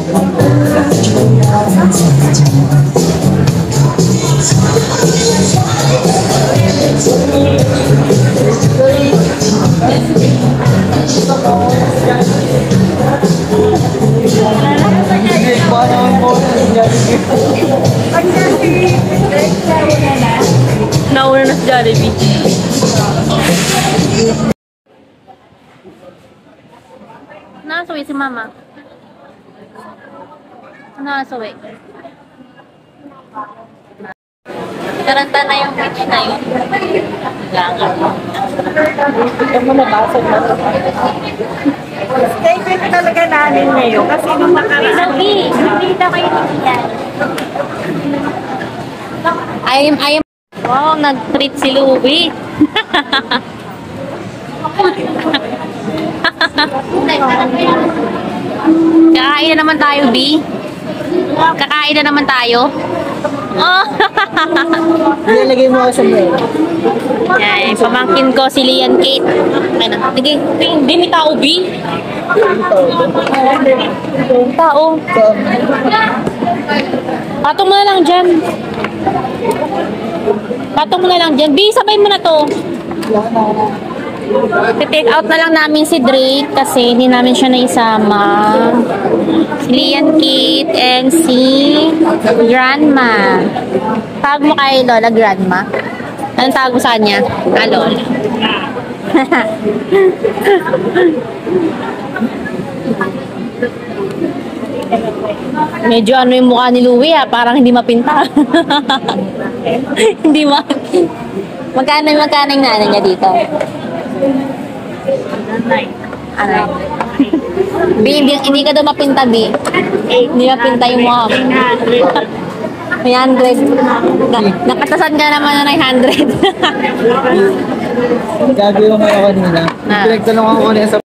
Nauna na sa Jollibee. Nasuwi si mama. Nasuwi. Taranta na yung beach na yun. Langat. Ito mo nabasag na. Favorite talaga namin ngayon kasi nung nakaraan. Sabi, hindi na kayo niyan. I am. Wow, nag-treat si Louie. Kakain na naman tayo, B. Kakain na naman tayo. Oh. Ilalagay mo ako sa mail. Yan, pamangkin ko si Lian Kate. Ay na. Sige, hindi may tao, B. Tao. Patong mo na lang dyan. Patong mo na lang dyan. B, sabay mo na to. Take out na lang namin si Drake kasi hindi namin siya naisama. Si Lian Kate and si Grandma. Tawag mo kay Lola Grandma? Anong tawag mo sa kanya? Lola. Medyo ano yung mukha ni Louie parang hindi mapinta. Hindi ma. Magkano yung nanay niya dito? Ano? B, hindi ka daw mapinta, B. Hindi mapinta yung mukha mo. 900. Nakatasan ka naman na 900. Gagawin mo ako kanina. Pinagtanong ako kanina sa